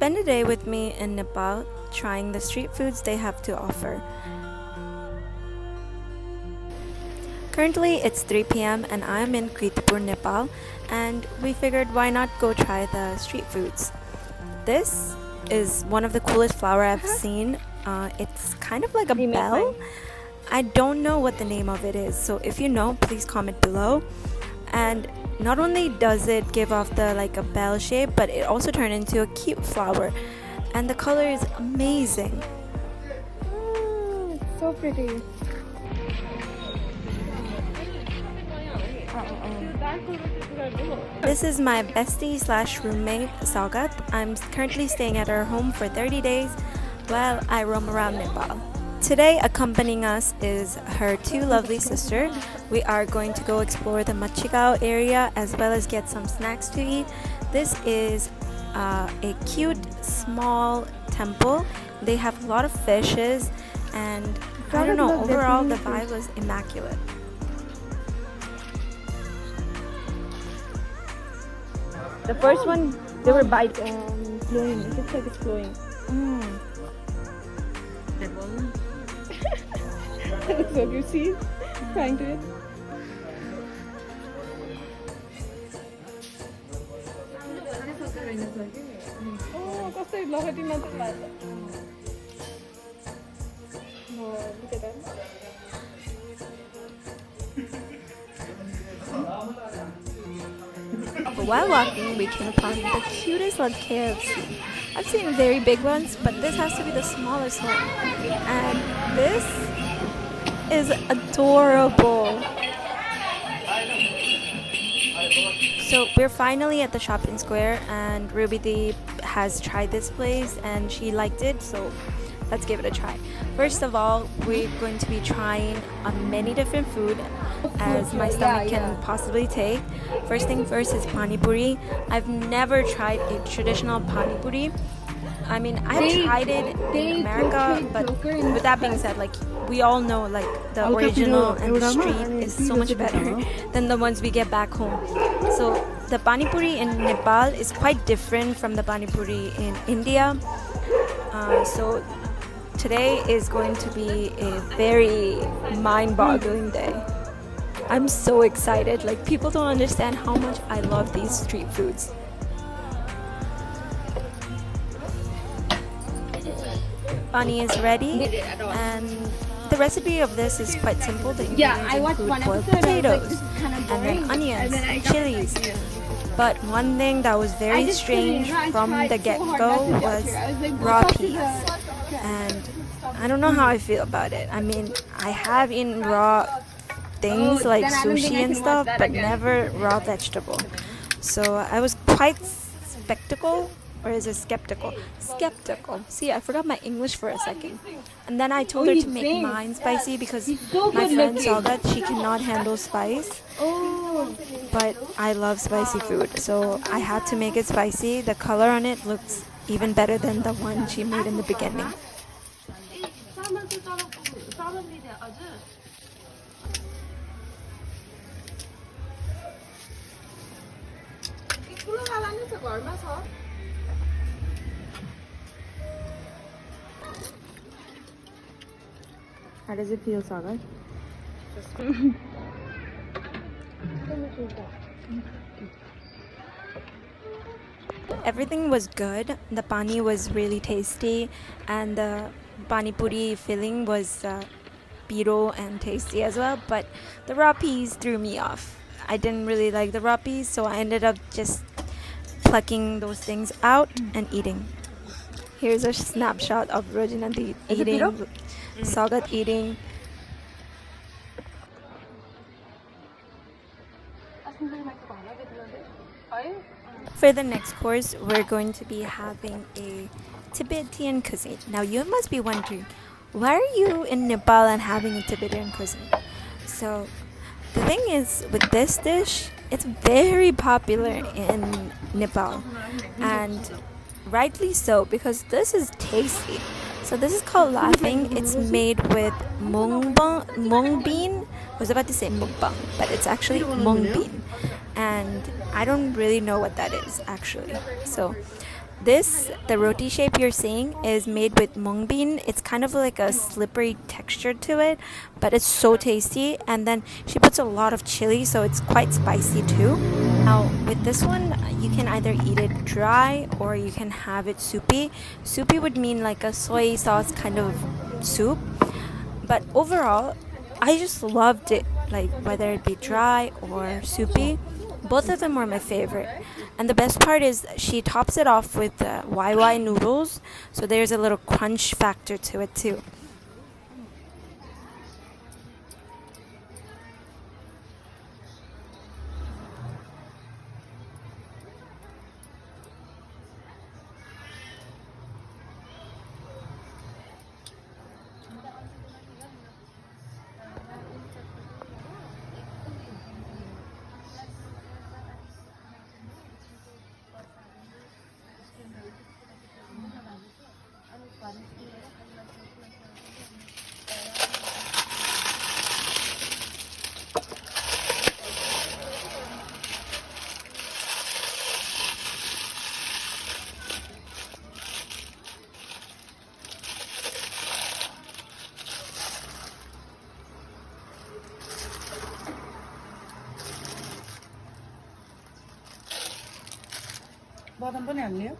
Spend a day with me in Nepal, trying the street foods they have to offer. Currently, it's 3 p.m. and I'm in Kathmandu, Nepal, and we figured why not go try the street foods. This is one of the coolest flower I've seen. It's kind of like a bell. I don't know what the name of it is, so if you know, please comment below. And not only does it give off the like a bell shape, but it also turned into a cute flower, and the color is amazing. Oh, it's so pretty. This is my bestie slash roommate Sagat. I'm currently staying at her home for 30 days while I roam around Nepal. Today accompanying us is her two lovely sisters. We are going to go explore the Machigao area as well as get some snacks to eat. This is a cute small temple. They have a lot of fishes, and I don't know, overall the vibe was immaculate. The first one, they were biting, flowing. It looks like it's flowing. So you see, trying to it. Oh, कसरी लहटीमा त लाग्छ. Look at that. While walking, we came upon the cutest little KFC. I've seen very big ones, but this has to be the smallest one. And this is adorable. So we're finally at the shopping square, and Ruby has tried this place and she liked it, so let's give it a try. First of all, we're going to be trying many different food as my stomach can possibly take. First thing first is pani puri. I've never tried a traditional pani puri. I mean, I've tried it in America, but with that being said, like, we all know like the original and the street is so much better than the ones we get back home. So the pani puri in Nepal is quite different from the pani puri in India. So today is going to be a very mind-boggling day. I'm so excited. Like, people don't understand how much I love these street foods. Pani is ready, and the recipe of this is quite simple. The ingredients include boiled potatoes, and then onions, chilies. But one thing that was very strange from the get-go was raw peas. And I don't know how I feel about it. I mean, I have eaten raw things like sushi and stuff, but never raw vegetable. So I was quite skeptical. Or is it skeptical? Skeptical. See, I forgot my English for a second. And then I told her to make mine spicy because my friend saw that she cannot handle spice. But I love spicy food, so I had to make it spicy. The color on it looks even better than the one she made in the beginning. How does it feel, Sagar? Everything was good. The pani was really tasty, and the pani puri filling was piro and tasty as well. But the raw peas threw me off. I didn't really like the raw peas, so I ended up just plucking those things out and eating. Here's a snapshot of Rojina eating. Sagat eating. For the next course, we're going to be having a Tibetan cuisine. Now you must be wondering, why are you in Nepal and having a Tibetan cuisine? So the thing is, with this dish, it's very popular in Nepal, and rightly so, because this is tasty. So this is called laughing. It's made with mung bean. I was about to say mukbang, but it's actually mung bean. And I don't really know what that is actually. So The roti shape you're seeing is made with mung bean. It's kind of like a slippery texture to it, but it's so tasty. And then she puts a lot of chili, so it's quite spicy too. Now, with this one, you can either eat it dry or you can have it soupy. Soupy would mean like a soy sauce kind of soup. But overall, I just loved it, like whether it be dry or soupy. Both of them were my favorite. And the best part is she tops it off with the YY noodles, so there's a little crunch factor to it too. बदाम पनि हाल्ने हो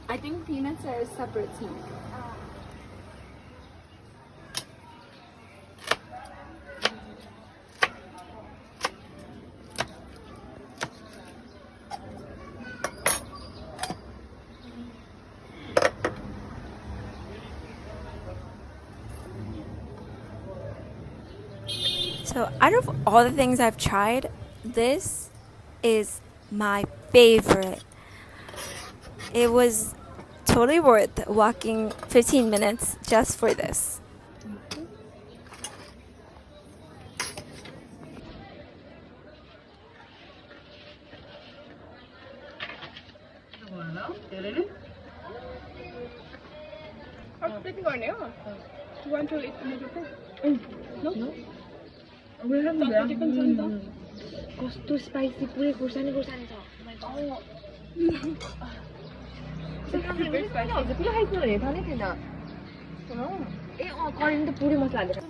I think peanuts are a separate snack. So, out of all the things I've tried, this is my favorite. It was totally worth walking 15 minutes just for this. You want to eat tomato soup? No? कस्तो spicy पुरै खुर्सानी खुर्सानी छ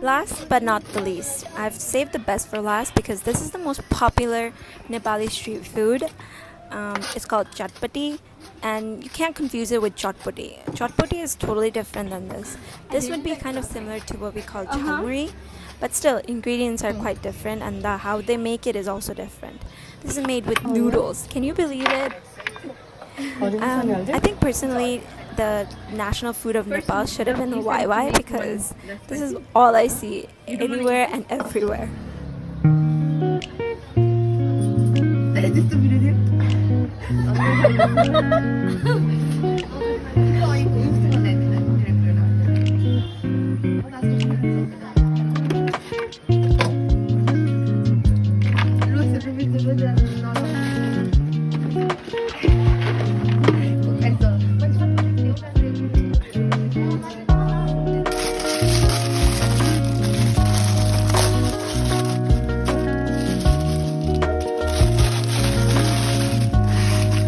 Last but not the least, I've saved the best for last because this is the most popular Nepali street food. It's called chatpati, and you can't confuse it with chotpoti. Chotpoti is totally different than this. This would be kind of similar to what we call chamuri, but still ingredients are quite different, and how they make it is also different. This is made with noodles. Can you believe it? I think personally the national food of Nepal should have been the YY because this is all I see anywhere and everywhere.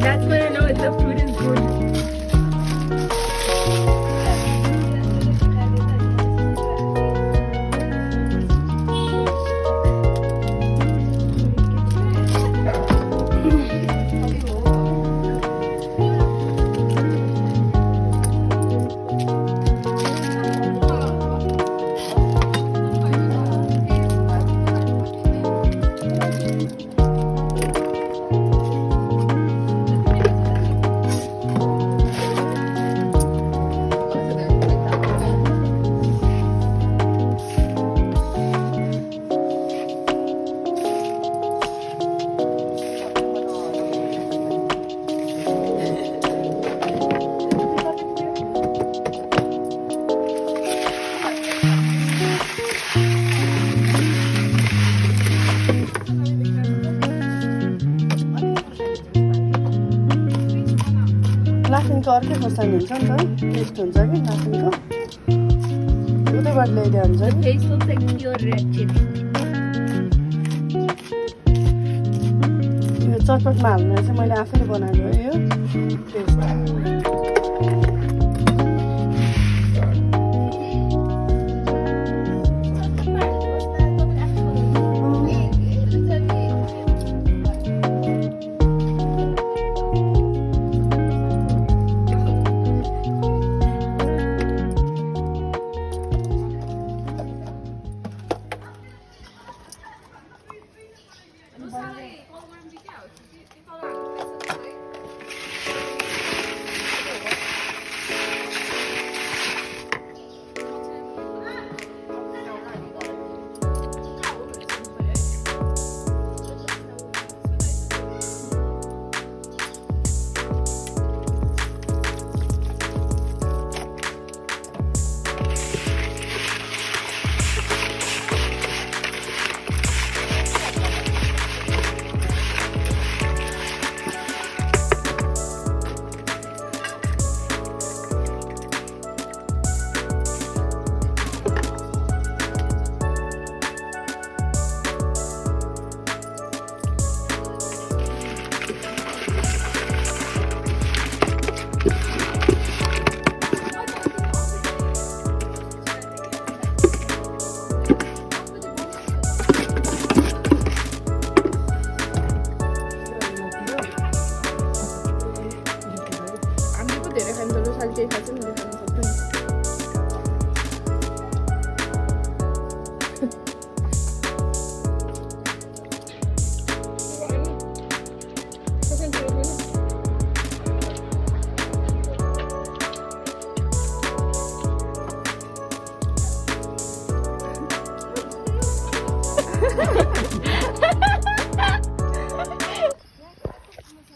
That's when I know the food is good. नासिनको अर्कै खोर्सानी हुन्छ नि त test हुन्छ कि नासिनको उतैबाट ल्याइदियो हुन्छ The taste looks like pure red chili. चटपटमा हाल्नु चाहिँ मैले आफैले बनाएको हो यो paste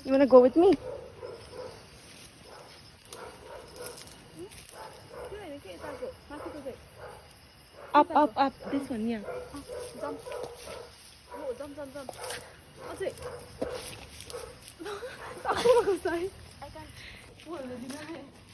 You wanna go with me? Up. This one, yeah. Jump. Oh, jump. What's it? I can't.